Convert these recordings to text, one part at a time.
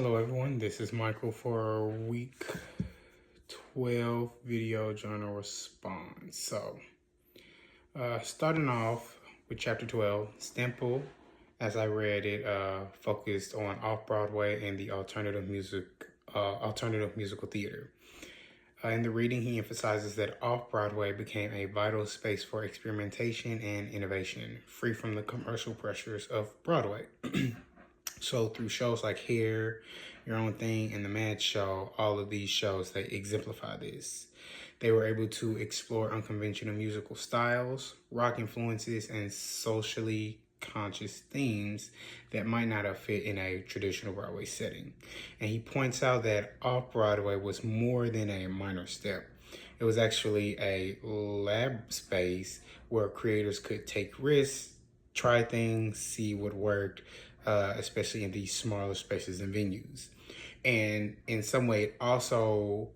Hello everyone, this is Michael for week 12 video journal response. So, starting off with chapter 12, Stemple, as I read it, focused on off-Broadway and the alternative musical theater. In the reading, he emphasizes that off-Broadway became a vital space for experimentation and innovation, free from the commercial pressures of Broadway. So through shows like Hair, Your Own Thing, and The Mad Show, all of these shows, they exemplify this. They were able to explore unconventional musical styles, rock influences, and socially conscious themes that might not have fit in a traditional Broadway setting. And he points out that off-Broadway was more than a minor step. It was actually a lab space where creators could take risks, try things, see what worked, especially in these smaller spaces and venues. And in some way, it also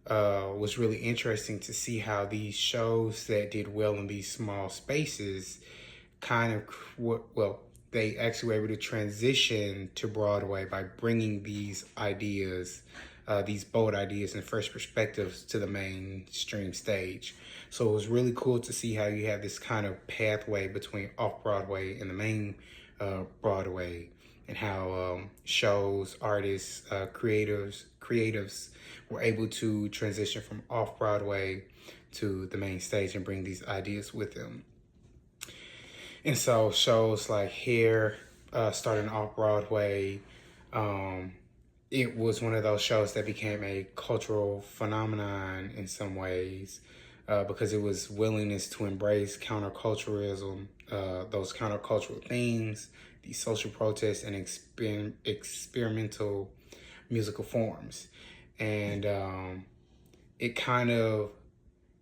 was really interesting to see how these shows that did well in these small spaces they actually were able to transition to Broadway by bringing these ideas, these bold ideas and fresh perspectives to the mainstream stage. So it was really cool to see how you have this kind of pathway between off-Broadway and the main Broadway, and how shows, artists, creatives were able to transition from off-Broadway to the main stage and bring these ideas with them. And so shows like Hair, starting off-Broadway, it was one of those shows that became a cultural phenomenon in some ways, because it was willingness to embrace counterculturalism, those countercultural themes, these social protests, and experimental musical forms. And it kind of,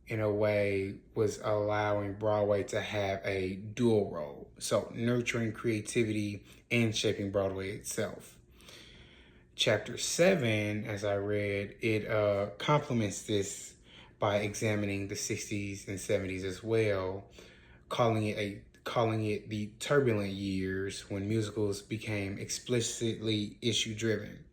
in a way, was allowing Broadway to have a dual role. So nurturing creativity and shaping Broadway itself. Chapter 7, as I read, it complements this by examining the 60s and 70s as well, calling it the turbulent years when musicals became explicitly issue-driven.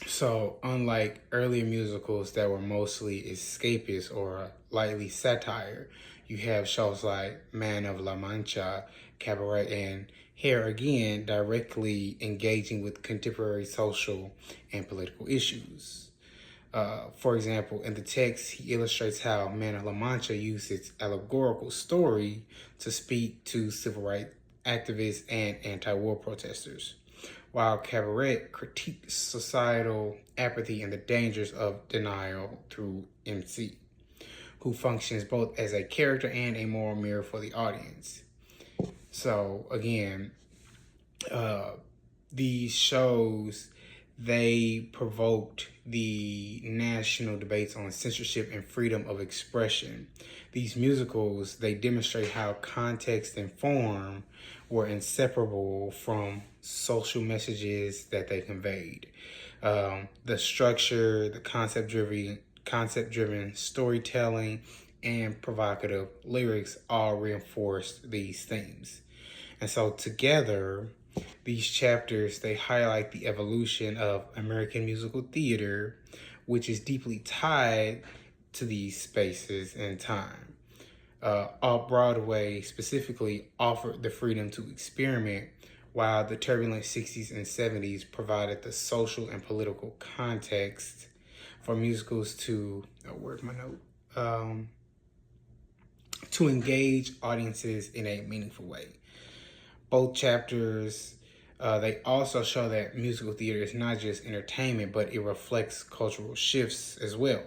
So unlike earlier musicals that were mostly escapist or lightly satire, you have shows like Man of La Mancha, Cabaret, and Hair again directly engaging with contemporary social and political issues. For example, in the text, he illustrates how Man of La Mancha used its allegorical story to speak to civil rights activists and anti-war protesters, while Cabaret critiqued societal apathy and the dangers of denial through MC, who functions both as a character and a moral mirror for the audience. So again, these shows, they provoked the national debates on censorship and freedom of expression. These musicals, they demonstrate how context and form were inseparable from social messages that they conveyed. The structure, the concept-driven storytelling, and provocative lyrics all reinforced these themes. And so together, these chapters, they highlight the evolution of American musical theater, which is deeply tied to these spaces and time. Off-Broadway specifically offered the freedom to experiment, while the turbulent 60s and 70s provided the social and political context for musicals to, where's my note? To engage audiences in a meaningful way. Both chapters, they also show that musical theater is not just entertainment, but it reflects cultural shifts as well,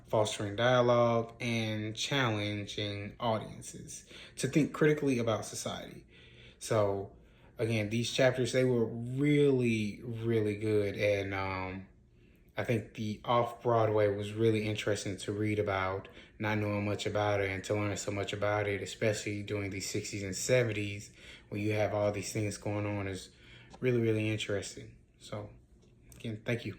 fostering dialogue and challenging audiences to think critically about society. So again, these chapters, they were really, really good. And I think the off-Broadway was really interesting to read about, not knowing much about it, and to learn so much about it, especially during the 60s and 70s, when you have all these things going on, is really, really interesting. So again, thank you.